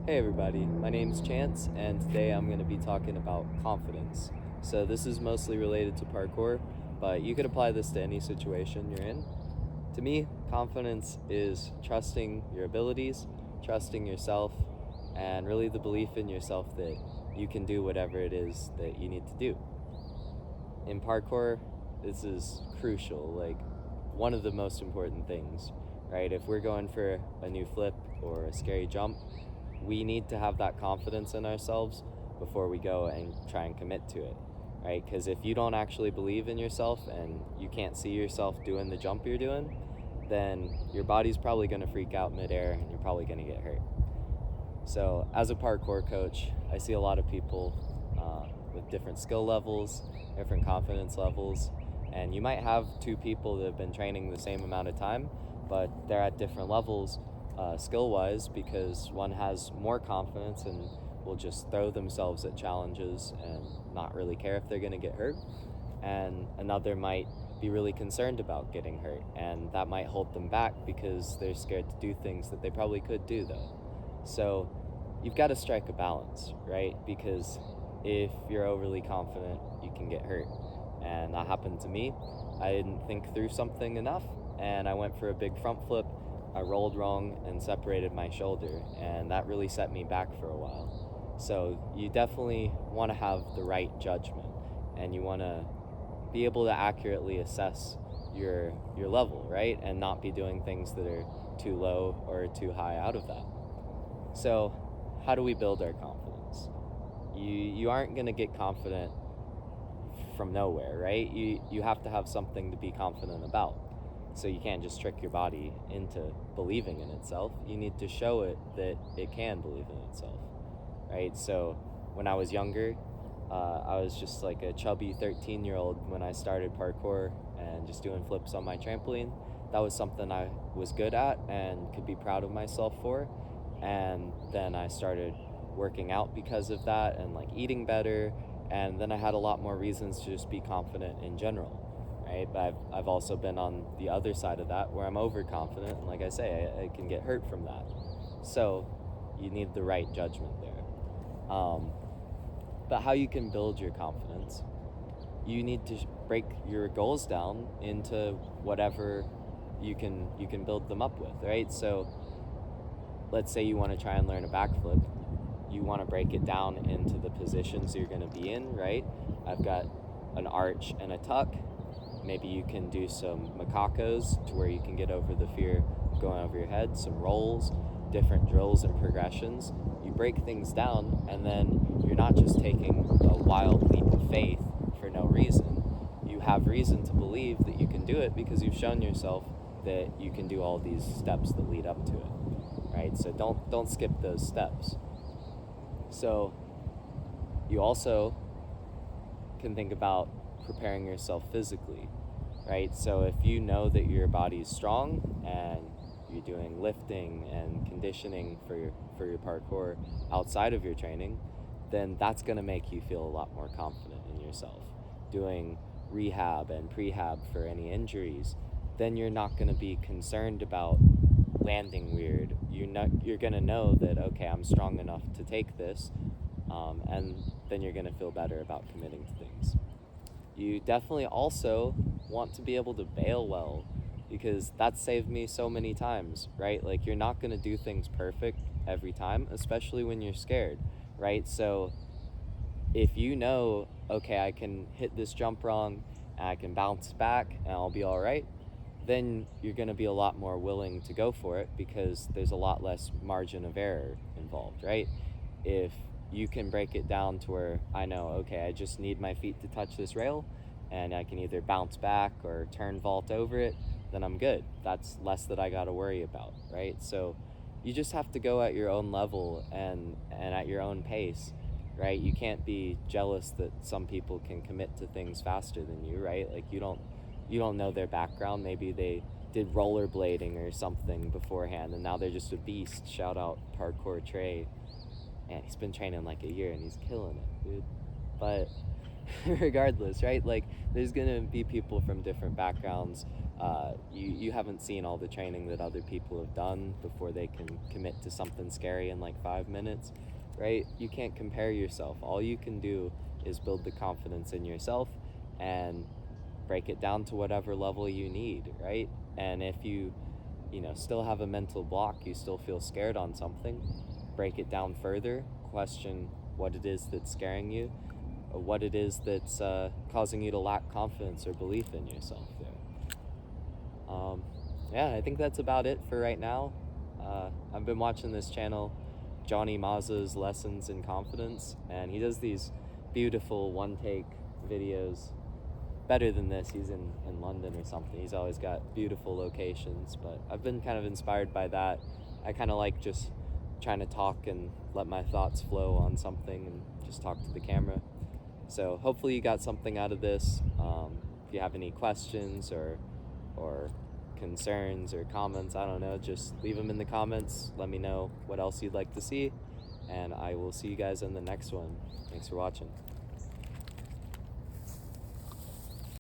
Hey everybody, my name's Chance, and today I'm going to be talking about confidence. So, this is mostly related to parkour, but you could apply this to any situation you're in. To me, confidence is trusting your abilities, trusting yourself, and really the belief in yourself that you can do whatever it is that you need to do. In parkour, this is crucial, like one of the most important things, right? If we're going for a new flip or a scary jump, we need to have that confidence in ourselves before we go and try and commit to it, right? Because if you don't actually believe in yourself and you can't see yourself doing the jump you're doing, then your body's probably going to freak out midair and you're probably going to get hurt. So, as a parkour coach, I see a lot of people with different skill levels, different confidence levels, and you might have two people that have been training the same amount of time, but they're at different levels skill wise because one has more confidence and will just throw themselves at challenges and not really care if they're going to get hurt, and another might be really concerned about getting hurt, and that might hold them back because they're scared to do things that they probably could do though. So you've got to strike a balance, right? Because if you're overly confident, you can get hurt. And that happened to me. I didn't think through something enough, and I went for a big front flip. I rolled wrong and separated my shoulder, and that really set me back for a while. So you definitely want to have the right judgment, and you want to be able to accurately assess your level, right? And not be doing things that are too low or too high out of that. So, how do we build our confidence? You aren't going to get confident from nowhere, right? You have to have something to be confident about. So you can't just trick your body into believing in itself. You need to show it that it can believe in itself, right? So when I was younger, I was just like a chubby 13-year-old when I started parkour and just doing flips on my trampoline. That was something I was good at and could be proud of myself for. And then I started working out because of that and like eating better. And then I had a lot more reasons to just be confident in general, right? But I've also been on the other side of that where I'm overconfident. And like I say, I can get hurt from that. So you need the right judgment there. But how you can build your confidence, you need to break your goals down into whatever you can build them up with, right? So let's say you want to try and learn a backflip. You want to break it down into the positions you're going to be in, right? I've got an arch and a tuck. Maybe you can do some macacos to where you can get over the fear of going over your head, some rolls, different drills and progressions. You break things down, and then you're not just taking a wild leap of faith for no reason. You have reason to believe that you can do it because you've shown yourself that you can do all these steps that lead up to it, right? So don't skip those steps. So you also can think about preparing yourself physically, right? So if you know that your body is strong and you're doing lifting and conditioning for your parkour outside of your training, then that's going to make you feel a lot more confident in yourself. Doing rehab and prehab for any injuries, then you're not going to be concerned about landing weird. You're going to know that, okay, I'm strong enough to take this, and then you're going to feel better about committing to things. You definitely also want to be able to bail well, because that saved me so many times, right? Like, you're not going to do things perfect every time, especially when you're scared, right? So if you know, okay, I can hit this jump wrong and I can bounce back and I'll be all right, then you're going to be a lot more willing to go for it because there's a lot less margin of error involved, right? If you can break it down to where I know, okay, I just need my feet to touch this rail and I can either bounce back or turn vault over it, then I'm good. That's less that I got to worry about, right? So you just have to go at your own level and at your own pace, right? You can't be jealous that some people can commit to things faster than you, right? Like you don't know their background. Maybe they did rollerblading or something beforehand and now they're just a beast. Shout out Parkour Trey. And he's been training like a year and he's killing it, dude. But regardless, right? Like there's gonna be people from different backgrounds You haven't seen all the training that other people have done before they can commit to something scary in like 5 minutes, right? You can't compare yourself. All you can do is build the confidence in yourself and break it down to whatever level you need, right? And if you know, still have a mental block, you still feel scared on something, break it down further, question what it is that's scaring you, or what it is that's causing you to lack confidence or belief in yourself there. Yeah, I think that's about it for right now. I've been watching this channel, Johnny Mazza's Lessons in Confidence, and he does these beautiful one-take videos. Better than this, he's in London or something. He's always got beautiful locations, but I've been kind of inspired by that. I kind of like just trying to talk and let my thoughts flow on something and just talk to the camera. So hopefully you got something out of this. If you have any questions or concerns or comments, I don't know, just leave them in the comments. Let me know what else you'd like to see, and I will see you guys in the next one. Thanks for watching.